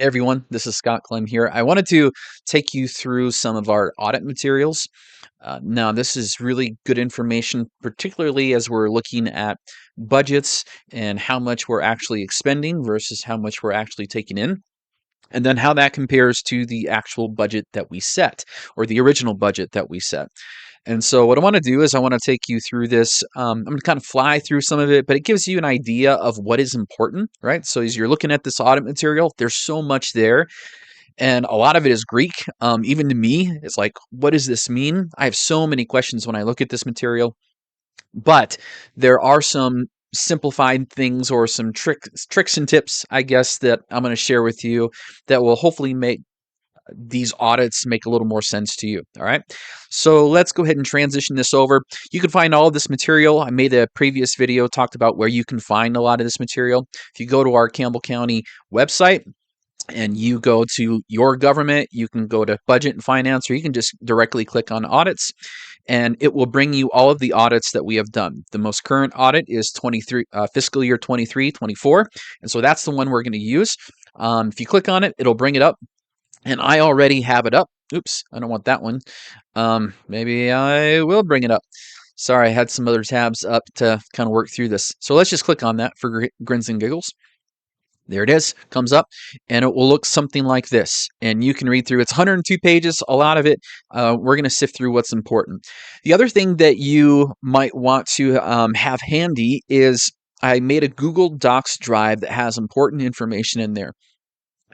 Hey everyone, this is Scott Clem here. I wanted to take you through some of our audit materials. Now, this is really good information, particularly as we're looking at budgets and how much we're actually expending versus how much we're actually taking in, and then how that compares to the actual budget that we set or the original budget that we set. And so what I want to do is I want to take you through this. I'm going to kind of fly through some of it, but it gives you an idea of what is important, right? So as you're looking at this audit material, there's so much there, and a lot of it is Greek. Even to me, it's like, what does this mean? I have so many questions when I look at this material, but there are some simplified things or some tricks and tips, I guess, that I'm going to share with you that will hopefully make these audits make a little more sense to you. All right. So let's go ahead and transition this over. You can find all of this material. I made a previous video, talked about where you can find a lot of this material. If you go to our Campbell County website and you go to your government, you can go to budget and finance, or you can just directly click on audits, and it will bring you all of the audits that we have done. The most current audit is fiscal year 23-24, and so that's the one we're going to use. If you click on it, it'll bring it up. And I already have it up. Oops, I don't want that one. Maybe I will bring it up. Sorry, I had some other tabs up to kind of work through this. So let's just click on that for grins and giggles. There it is, comes up, and it will look something like this. And you can read through. It's 102 pages, a lot of it. We're going to sift through what's important. The other thing that you might want to have handy is I made a Google Docs drive that has important information in there.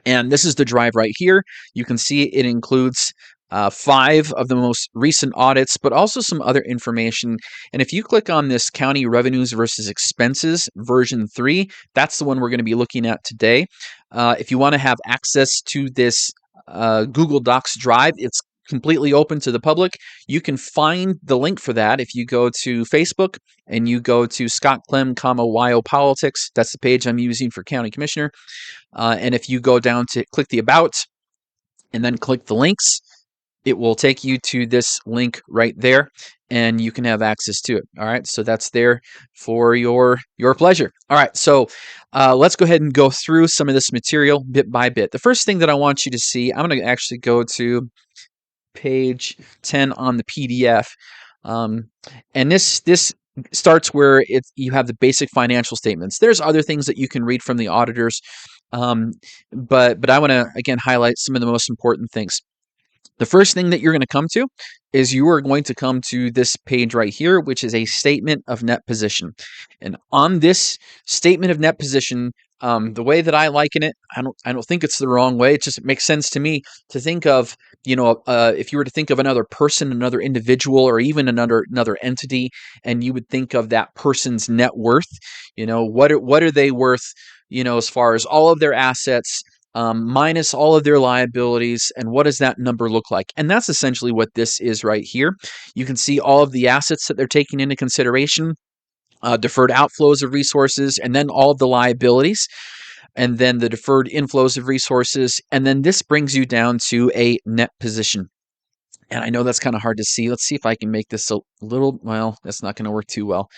And this is the drive right here. You can see it includes 5 of the most recent audits, but also some other information. And if you click on this County Revenues versus Expenses version 3, that's the one we're going to be looking at today. If you want to have access to this Google Docs drive, it's completely open to the public. You can find the link for that if you go to Facebook and you go to Scott Clem, Wyo Politics. That's the page I'm using for County Commissioner. And if you go down to click the About and then click the links, it will take you to this link right there, and you can have access to it. All right, so that's there for your pleasure. All right, so let's go ahead and go through some of this material bit by bit. The first thing that I want you to see, I'm going to actually go to page 10 on the PDF, and this starts where you have the basic financial statements. There's other things that you can read from the auditors, but I want to again highlight some of the most important things. The first thing that you're going to come to is you are going to come to this page right here, which is a statement of net position. And on this statement of net position, the way that I liken it, I don't think it's the wrong way. It makes sense to me to think of, if you were to think of another person, another individual, or even another entity, and you would think of that person's net worth. What are they worth? As far as all of their assets, minus all of their liabilities, and what does that number look like? And that's essentially what this is right here. You can see all of the assets that they're taking into consideration, deferred outflows of resources, and then all of the liabilities, and then the deferred inflows of resources, and then this brings you down to a net position. And I know that's kind of hard to see. Let's see if I can make this a little, well, that's not going to work too well.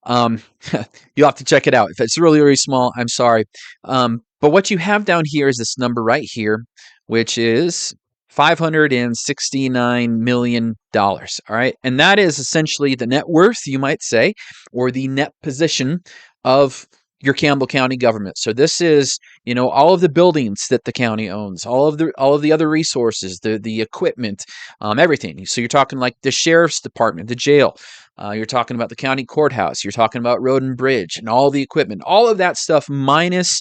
You'll have to check it out. If it's really, really small, I'm sorry. But what you have down here is this number right here, which is $569 million. All right. And that is essentially the net worth, you might say, or the net position of your Campbell County government. So this is, all of the buildings that the county owns, all of the other resources, the equipment, everything. So you're talking like the sheriff's department, the jail. You're talking about the county courthouse. You're talking about road and bridge and all the equipment. All of that stuff minus,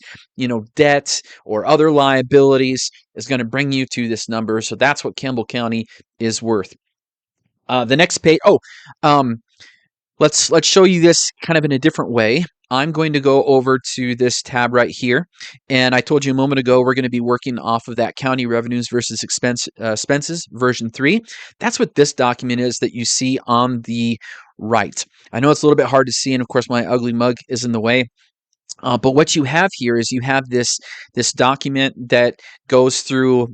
debt or other liabilities is going to bring you to this number. So that's what Campbell County is worth. The next page. Let's show you this kind of in a different way. I'm going to go over to this tab right here. And I told you a moment ago, we're going to be working off of that County Revenues versus Expenses version 3. That's what this document is that you see on the right. I know it's a little bit hard to see, and of course my ugly mug is in the way. But what you have here is you have this document that goes through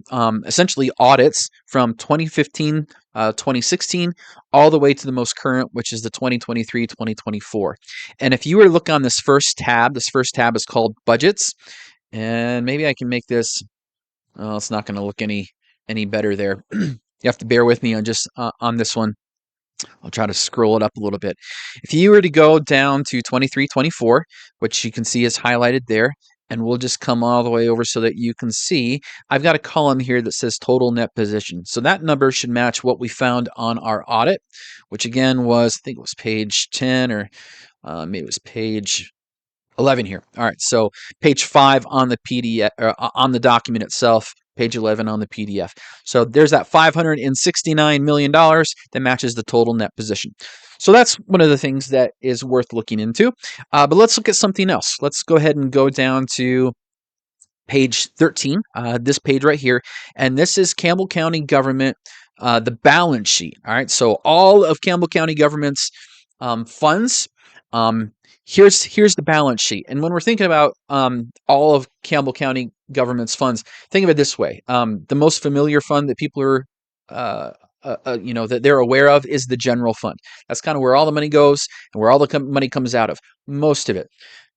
essentially audits from 2015, 2016, all the way to the most current, which is the 2023, 2024. And if you were to look on this first tab is called Budgets. And maybe I can make this Well, it's not going to look any better there. You have to bear with me on just on this one. I'll try to scroll it up a little bit. If you were to go down to 2324, which you can see is highlighted there, and we'll just come all the way over so that you can see, I've got a column here that says total net position. So that number should match what we found on our audit, which again was, I think it was page 10 or maybe it was page 11 here. All right, so page 5 on the PDF or on the document itself, page 11 on the PDF. So there's that $569 million that matches the total net position. So that's one of the things that is worth looking into. But let's look at something else. Let's go ahead and go down to page 13, this page right here. And this is Campbell County government, the balance sheet. All right, so all of Campbell County government's funds. Um, here's the balance sheet. And when we're thinking about all of Campbell County government's funds, think of it this way: the most familiar fund that people are that they're aware of is the general fund. That's kind of where all the money goes and where all the money comes out of, most of it.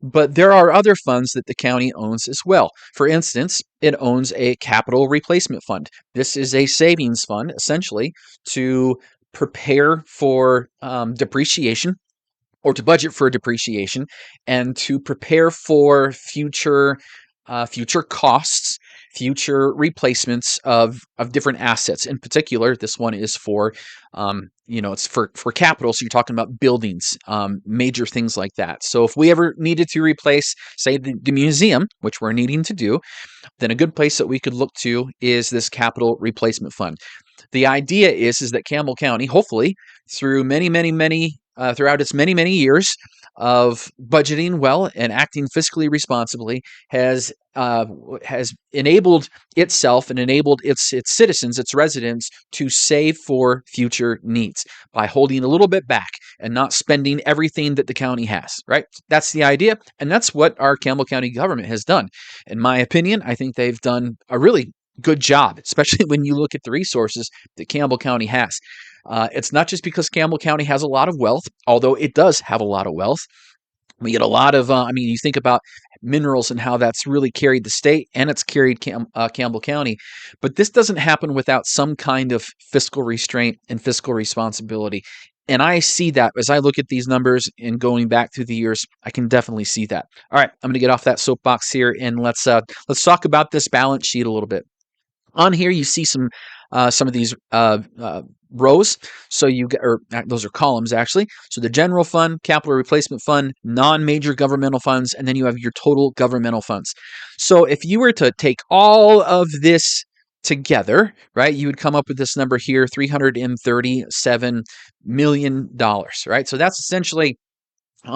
But there are other funds that the county owns as well. For instance, it owns a capital replacement fund. This is a savings fund, essentially, to prepare for depreciation or to budget for depreciation and to prepare for future costs, future replacements of different assets. In particular, this one is for it's for capital. So you're talking about buildings, major things like that. So if we ever needed to replace, say, the museum, which we're needing to do, then a good place that we could look to is this capital replacement fund. The idea is that Campbell County, hopefully, through throughout its many years of budgeting well and acting fiscally responsibly, has enabled itself and enabled its citizens, its residents, to save for future needs by holding a little bit back and not spending everything that the county has. Right? That's the idea, and that's what our Campbell County government has done. In my opinion, I think they've done a really good job, especially when you look at the resources that Campbell County has. It's not just because Campbell County has a lot of wealth, although it does have a lot of wealth. We get a lot of, you think about minerals and how that's really carried the state and it's carried Campbell County. But this doesn't happen without some kind of fiscal restraint and fiscal responsibility. And I see that as I look at these numbers and going back through the years, I can definitely see that. All right, I'm going to get off that soapbox here and let's talk about this balance sheet a little bit. On here, you see some of these rows. So those are columns actually. So the general fund, capital replacement fund, non-major governmental funds, and then you have your total governmental funds. So if you were to take all of this together, right, you would come up with this number here, $337 million, right? So that's essentially,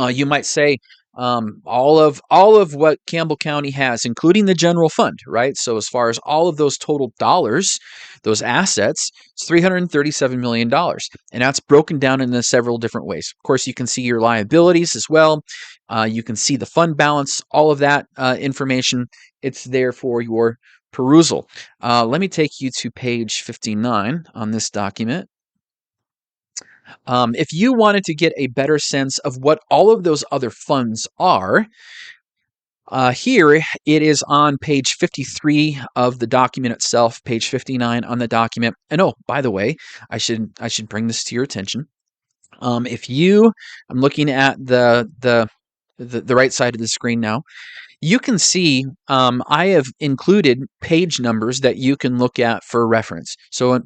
you might say, all of what Campbell County has, including the general fund, right? So as far as all of those total dollars, those assets, it's $337 million. And that's broken down into several different ways. Of course, you can see your liabilities as well. You can see the fund balance, all of that information. It's there for your perusal. Let me take you to page 59 on this document. If you wanted to get a better sense of what all of those other funds are, here it is on page 53 of the document itself, page 59 on the document. And oh, by the way, I should bring this to your attention. I'm looking at the right side of the screen now. You can see I have included page numbers that you can look at for reference. So,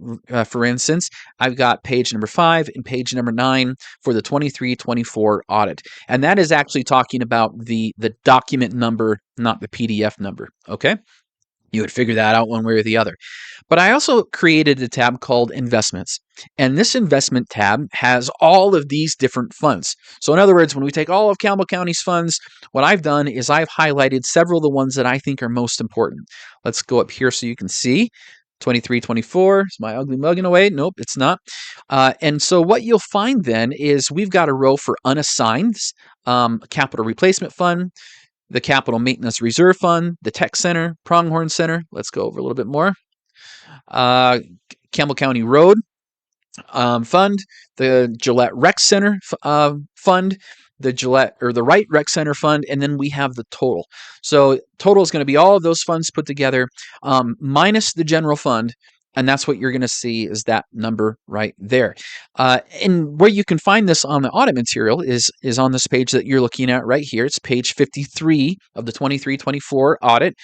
for instance, I've got page number 5 and page number 9 for the 23-24 audit. And that is actually talking about the document number, not the PDF number. Okay? You would figure that out one way or the other. But I also created a tab called Investments. And this investment tab has all of these different funds. So in other words, when we take all of Campbell County's funds, what I've done is I've highlighted several of the ones that I think are most important. Let's go up here so you can see. 23-24, is my ugly mug in a way? Nope, it's not. And so what you'll find then is we've got a row for unassigned, capital replacement fund, the Capital Maintenance Reserve Fund, the Tech Center, Pronghorn Center. Let's go over a little bit more. Campbell County Road Fund, the Gillette Rec Center Fund, the Gillette or the Wright Rec Center fund, and then we have the total. So total is going to be all of those funds put together, minus the general fund. And that's what you're going to see is that number right there. And where you can find this on the audit material is on this page that you're looking at right here. It's page 53 of the 23-24 audit,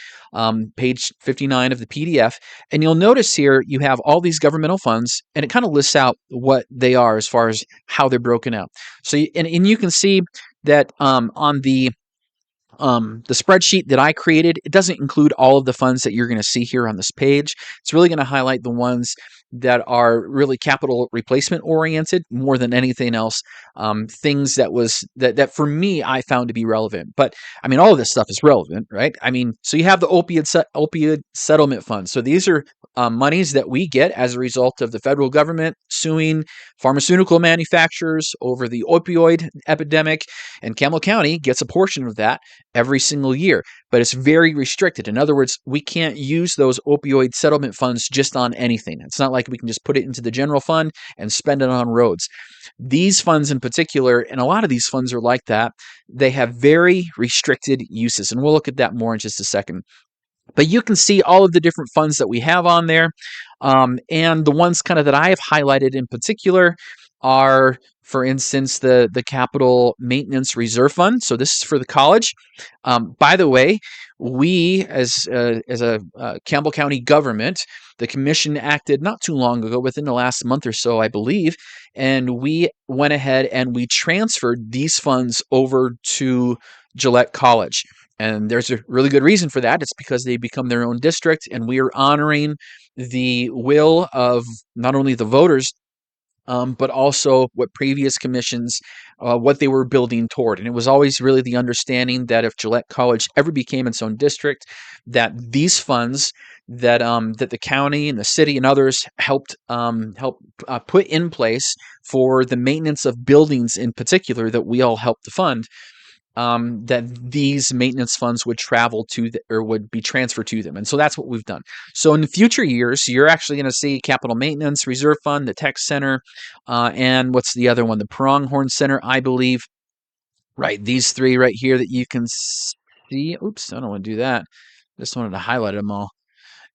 page 59 of the PDF. And you'll notice here you have all these governmental funds, and it kind of lists out what they are as far as how they're broken out. So, and you can see that on the spreadsheet that I created, it doesn't include all of the funds that you're going to see here on this page. It's really going to highlight the ones that are really capital replacement oriented more than anything else. Things that for me I found to be relevant. But I mean, all of this stuff is relevant, right? I mean, so you have the opioid settlement fund. So these are monies that we get as a result of the federal government suing pharmaceutical manufacturers over the opioid epidemic, and Campbell County gets a portion of that every single year, but it's very restricted. In other words, we can't use those opioid settlement funds just on anything. It's not like we can just put it into the general fund and spend it on roads. These funds in particular, and a lot of these funds are like that, they have very restricted uses, and we'll look at that more in just a second. But you can see all of the different funds that we have on there. And the ones kind of that I have highlighted in particular are, for instance, the Capital Maintenance Reserve Fund. So this is for the college. By the way, we as a Campbell County government, the commission acted not too long ago, within the last month or so, I believe, and we went ahead and we transferred these funds over to Gillette College. And there's a really good reason for that. It's because they become their own district, and we are honoring the will of not only the voters, but also what previous commissions, what they were building toward. And it was always really the understanding that if Gillette College ever became its own district, that these funds that the county and the city and others helped put in place for the maintenance of buildings in particular that we all helped to fund, that these maintenance funds would travel to or would be transferred to them. And so that's what we've done. So in the future years, you're actually going to see Capital Maintenance Reserve Fund, the Tech Center, and what's the other one? The Pronghorn Center, I believe. Right, these three right here that you can see. Oops, I don't want to do that. Just wanted to highlight them all.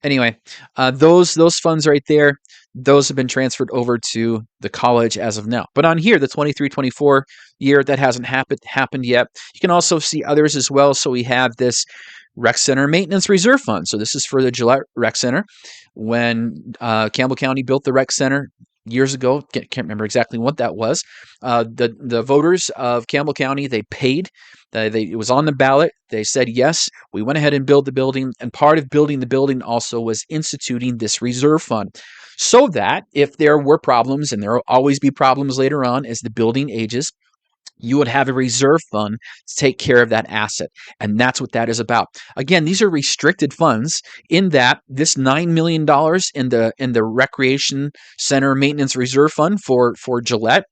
Anyway, those funds right there, those have been transferred over to the college as of now. But on here, the 23-24 year, that hasn't happened yet. You can also see others as well. So we have this Rec Center Maintenance Reserve Fund. So this is for the Gillette Rec Center. When Campbell County built the Rec Center years ago, can't remember exactly what that was, the voters of Campbell County, they paid. It was on the ballot. They said, yes, we went ahead and built the building. And part of building the building also was instituting this reserve fund, so that if there were problems, and there will always be problems later on as the building ages, you would have a reserve fund to take care of that asset. And that's what that is about. Again, these are restricted funds in that this $9 million in the Recreation Center Maintenance Reserve Fund for Gillette,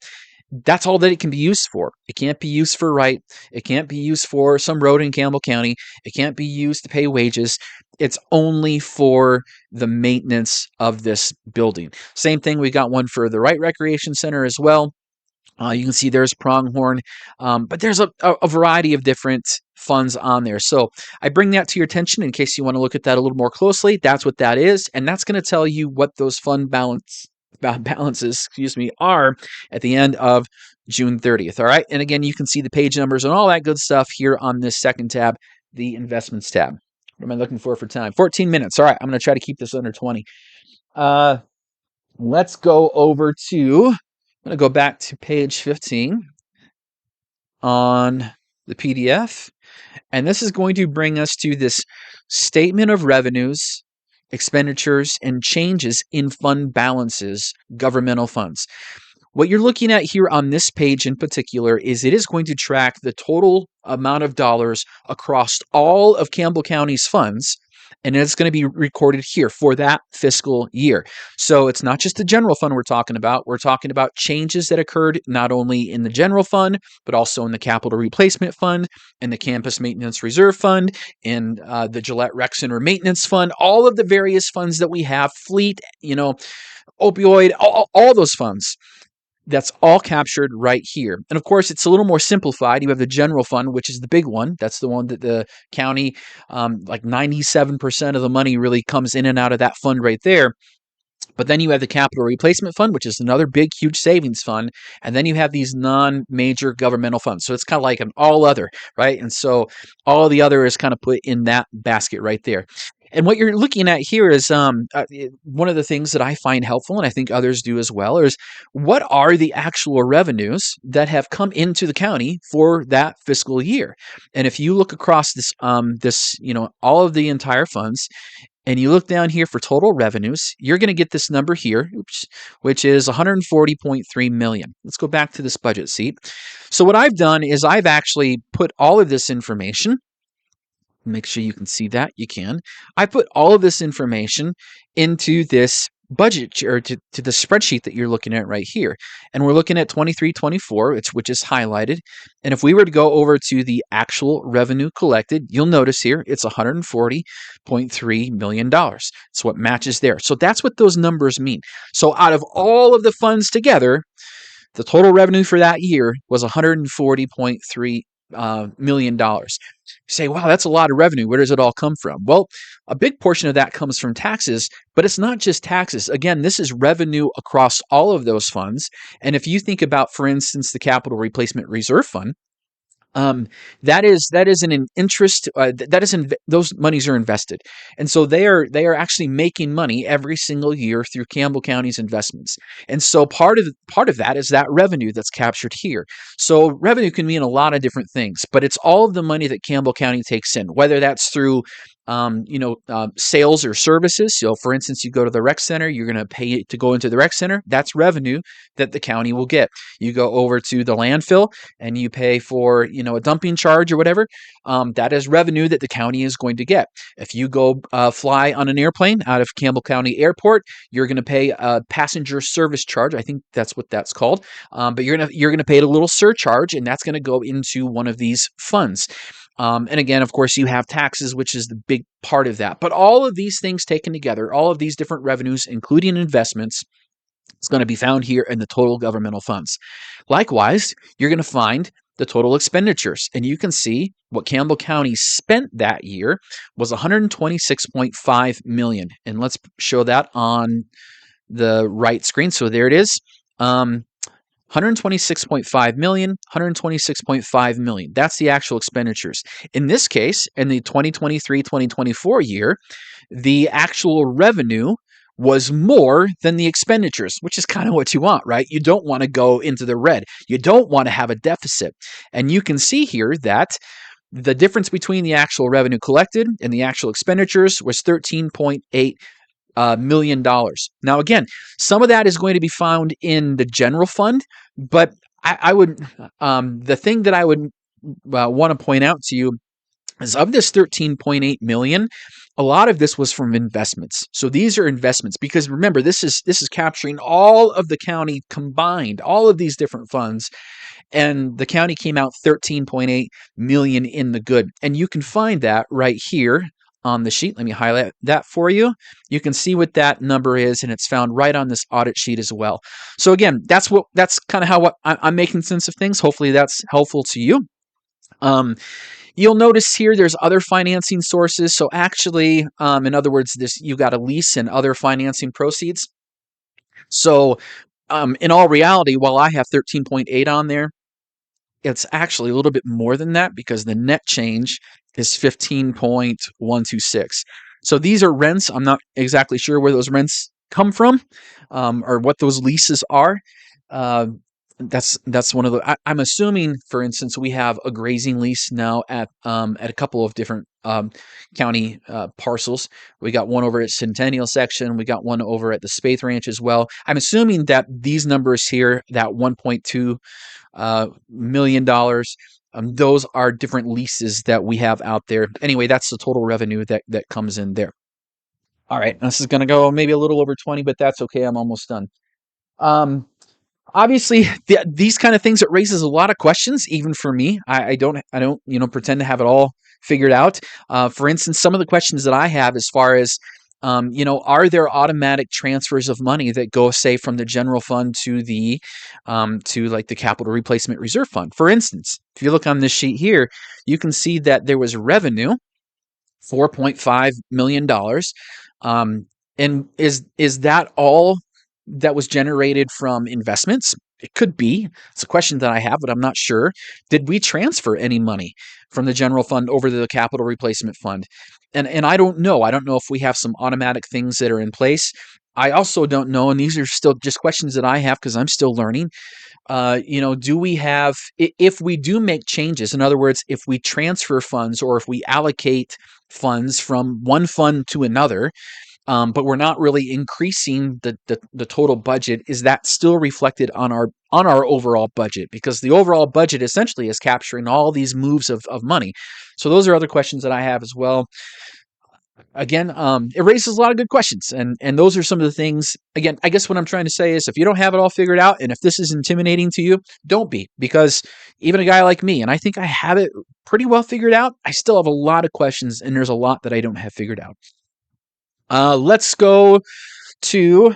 that's all that it can be used for. It can't be used for Wright. It can't be used for some road in Campbell County. It can't be used to pay wages. It's only for the maintenance of this building. Same thing, we got one for the Wright Recreation Center as well. You can see there's Pronghorn, but there's a variety of different funds on there. So I bring that to your attention in case you want to look at that a little more closely. That's what that is, and that's going to tell you what those fund balances, are at the end of June 30th. All right, and again, you can see the page numbers and all that good stuff here on this second tab, the Investments tab. What am I looking for time? 14 minutes. All right, I'm going to try to keep this under 20. Let's go over to. I'm going to go back to page 15 on the PDF, and this is going to bring us to this statement of revenues, expenditures, and changes in fund balances, governmental funds. What you're looking at here on this page in particular is it is going to track the total amount of dollars across all of Campbell County's funds, and it's going to be recorded here for that fiscal year. So it's not just the general fund we're talking about. We're talking about changes that occurred not only in the general fund, but also in the Capital Replacement Fund, in the Campus Maintenance Reserve Fund, in the Gillette Rec Center Maintenance Fund, all of the various funds that we have, fleet, opioid, all those funds. That's all captured right here. And of course, it's a little more simplified. You have the general fund, which is the big one. That's the one that the county, like 97% of the money really comes in and out of that fund right there. But then you have the capital replacement fund, which is another big, huge savings fund. And then you have these non-major governmental funds. So it's kind of like an all other, right? And so all the other is kind of put in that basket right there. And what you're looking at here is one of the things that I find helpful, and I think others do as well, is what are the actual revenues that have come into the county for that fiscal year? And if you look across all of the entire funds, and you look down here for total revenues, you're going to get this number here, which is 140.3 million. Let's go back to this budget sheet. So what I've done is I've actually put all of this information. Make sure you can see that. You can. I put all of this information into this budget or to the spreadsheet that you're looking at right here. And we're looking at 23-24, which is highlighted. And if we were to go over to the actual revenue collected, you'll notice here it's $140.3 million. It's what matches there. So that's what those numbers mean. So out of all of the funds together, the total revenue for that year was $140.3 million. You say, wow, that's a lot of revenue. Where does it all come from? Well, a big portion of that comes from taxes, but it's not just taxes. Again, this is revenue across all of those funds. And if you think about, for instance, the Capital Replacement Reserve Fund, that is an interest those monies are invested, and so they are actually making money every single year through Campbell County's investments. And so part of that is that revenue that's captured here. So revenue can mean a lot of different things, but it's all of the money that Campbell County takes in, whether that's through sales or services. So, for instance, you go to the rec center, you're going to pay to go into the rec center. That's revenue that the county will get. You go over to the landfill and you pay for, a dumping charge or whatever. That is revenue that the county is going to get. If you go fly on an airplane out of Campbell County Airport, you're going to pay a passenger service charge. I think that's what that's called. But you're going to pay a little surcharge, and that's going to go into one of these funds. And again, of course, you have taxes, which is the big part of that. But all of these things taken together, all of these different revenues, including investments, it's going to be found here in the total governmental funds. Likewise, you're going to find the total expenditures, and you can see what Campbell County spent that year was $126.5 million. And let's show that on the right screen. So there it is. 126.5 million, 126.5 million. That's the actual expenditures. In this case, in the 2023-2024 year, the actual revenue was more than the expenditures, which is kind of what you want, right? You don't want to go into the red. You don't want to have a deficit. And you can see here that the difference between the actual revenue collected and the actual expenditures was $13.8 million. Now, again, some of that is going to be found in the general fund, but I would the thing that I would want to point out to you is of this 13.8 million, a lot of this was from investments. So these are investments because remember, this is capturing all of the county combined, all of these different funds. And the county came out 13.8 million in the good. And you can find that right here on the sheet. Let me highlight that for you. You can see what that number is, and it's found right on this audit sheet as well. So again, that's kind of how I'm making sense of things. Hopefully that's helpful to you. You'll notice here there's other financing sources. So actually, in other words, you got a lease and other financing proceeds. So in all reality, while I have 13.8 on there, it's actually a little bit more than that because the net change is 15.126. So these are rents. I'm not exactly sure where those rents come from or what those leases are. That's one of the. I'm assuming, for instance, we have a grazing lease now at a couple of different county parcels. We got one over at Centennial Section. We got one over at the Spaith Ranch as well. I'm assuming that these numbers here, that $1.2 million, those are different leases that we have out there. Anyway, that's the total revenue that comes in there. All right, this is going to go maybe a little over 20, but that's okay. I'm almost done. Obviously, these kind of things, it raises a lot of questions, even for me. I don't pretend to have it all figured out. For instance, some of the questions that I have as far as Are there automatic transfers of money that go, say, from the general fund to the to like the capital replacement reserve fund? For instance, if you look on this sheet here, you can see that there was revenue, $4.5 million. And is that all that was generated from investments? It could be. It's a question that I have, but I'm not sure. Did we transfer any money from the general fund over to the capital replacement fund? And I don't know. I don't know if we have some automatic things that are in place. I also don't know, and these are still just questions that I have because I'm still learning. Do we have, if we do make changes, in other words, if we transfer funds or if we allocate funds from one fund to another, but we're not really increasing the total budget, is that still reflected on our overall budget? Because the overall budget essentially is capturing all these moves of money. So those are other questions that I have as well. Again, it raises a lot of good questions, and those are some of the things. Again, I guess what I'm trying to say is, if you don't have it all figured out, and if this is intimidating to you, don't be, because even a guy like me, and I think I have it pretty well figured out, I still have a lot of questions, and there's a lot that I don't have figured out. Let's go to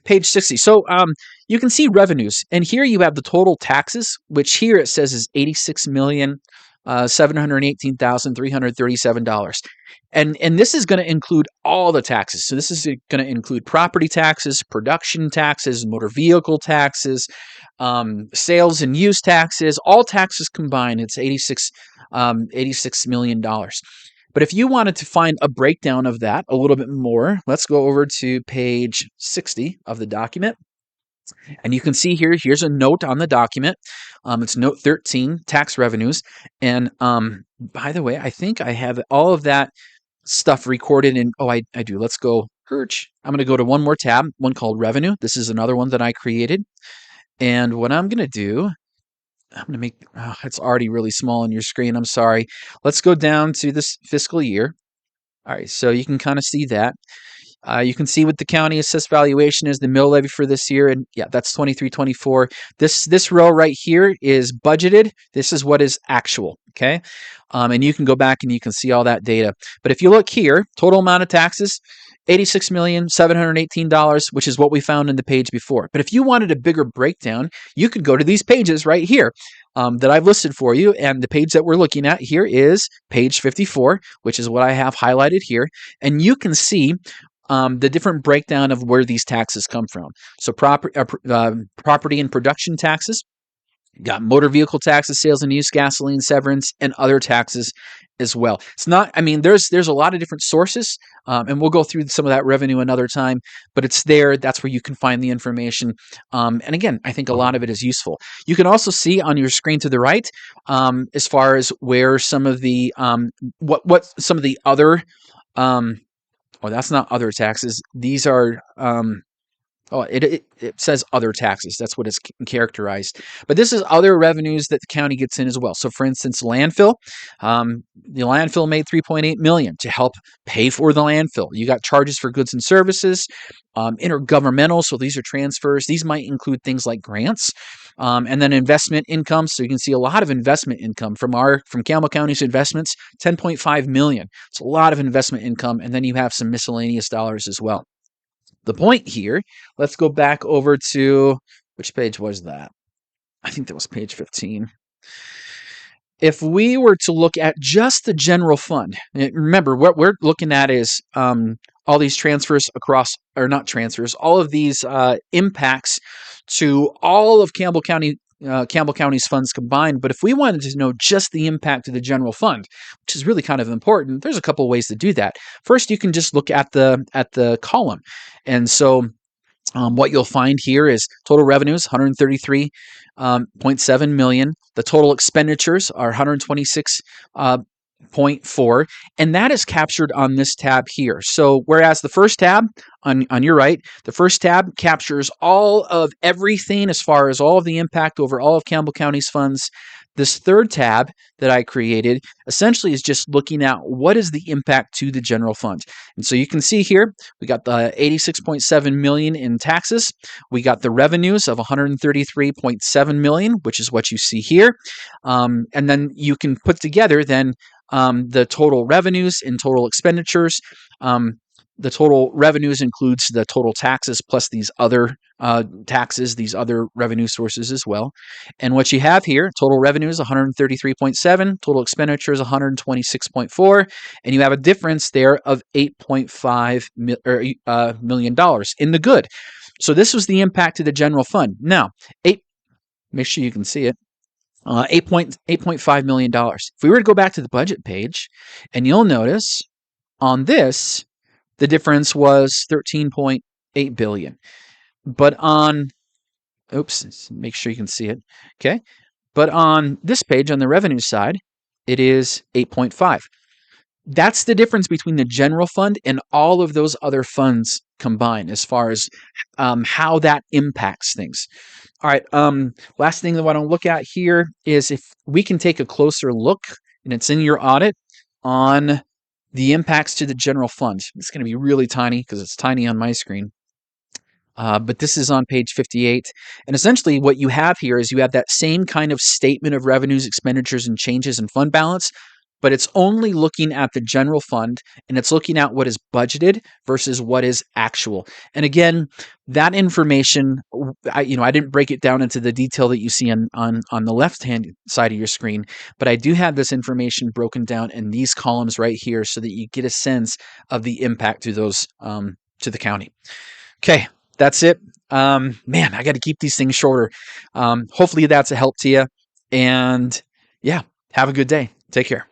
page 60. So you can see revenues, and here you have the total taxes, which here it says is $86,718,337. And this is going to include all the taxes. So this is going to include property taxes, production taxes, motor vehicle taxes, sales and use taxes, all taxes combined. It's $86 million. But if you wanted to find a breakdown of that a little bit more, let's go over to page 60 of the document. And you can see here's a note on the document. It's note 13, tax revenues. And by the way, I think I have all of that stuff recorded in, I do. Let's go, search. I'm going to go to one more tab, one called revenue. This is another one that I created. And what I'm going to do, I'm going to make, it's already really small on your screen. I'm sorry. Let's go down to this fiscal year. All right, so you can kind of see that. You can see what the county assessed valuation is, the mill levy for this year, and yeah, that's 23-24. This row right here is budgeted. This is what is actual, okay? And you can go back and you can see all that data. But if you look here, total amount of taxes, $86,718, which is what we found in the page before. But if you wanted a bigger breakdown, you could go to these pages right here that I've listed for you. And the page that we're looking at here is page 54, which is what I have highlighted here. And you can see the different breakdown of where these taxes come from. So property and production taxes, got motor vehicle taxes, sales and use, gasoline, severance, and other taxes as well. It's not, there's a lot of different sources, and we'll go through some of that revenue another time, but it's there. That's where you can find the information. And again, I think a lot of it is useful. You can also see on your screen to the right, as far as where some of the, what some of the other, that's not other taxes. These are, it says other taxes. That's what it's characterized. But this is other revenues that the county gets in as well. So for instance, landfill, the landfill made $3.8 million to help pay for the landfill. You got charges for goods and services, intergovernmental. So these are transfers. These might include things like grants, and then investment income. So you can see a lot of investment income from Campbell County's investments, $10.5 million. It's a lot of investment income. And then you have some miscellaneous dollars as well. The point here, let's go back over to, which page was that? I think that was page 15. If we were to look at just the general fund, remember what we're looking at is all these transfers across, or not transfers, all of these impacts to all of Campbell County's funds combined. But if we wanted to know just the impact to the general fund, which is really kind of important, there's a couple of ways to do that. First, you can just look at the column. And so what you'll find here is total revenues, $133.7 million. The total expenditures are $126.4, and that is captured on this tab here. So whereas the first tab on your right, the first tab captures all of everything as far as all of the impact over all of Campbell County's funds, this third tab that I created essentially is just looking at what is the impact to the general fund. And so you can see here, we got the $86.7 million in taxes. We got the revenues of $133.7 million, which is what you see here. And then you can put together then the total revenues and total expenditures. The total revenues includes the total taxes plus these other taxes, these other revenue sources as well. And what you have here, total revenue is 133.7, total expenditure is 126.4, and you have a difference there of $8.5 million in the good. So this was the impact to the general fund. Now, make sure you can see it. $8.5 million. If we were to go back to the budget page, and you'll notice on this, the difference was $13.8 billion. But on, make sure you can see it. Okay. But on this page, on the revenue side, it is 8.5. That's the difference between the general fund and all of those other funds combined as far as how that impacts things. All right, last thing that I want to look at here is if we can take a closer look, and it's in your audit, on the impacts to the general fund. It's going to be really tiny because it's tiny on my screen. But this is on page 58. And essentially what you have here is you have that same kind of statement of revenues, expenditures, and changes in fund balance, but it's only looking at the general fund, and it's looking at what is budgeted versus what is actual. And again, that information, I didn't break it down into the detail that you see on the left-hand side of your screen, but I do have this information broken down in these columns right here so that you get a sense of the impact to those to the county. Okay, that's it. Man, I got to keep these things shorter. Hopefully that's a help to you. And yeah, have a good day. Take care.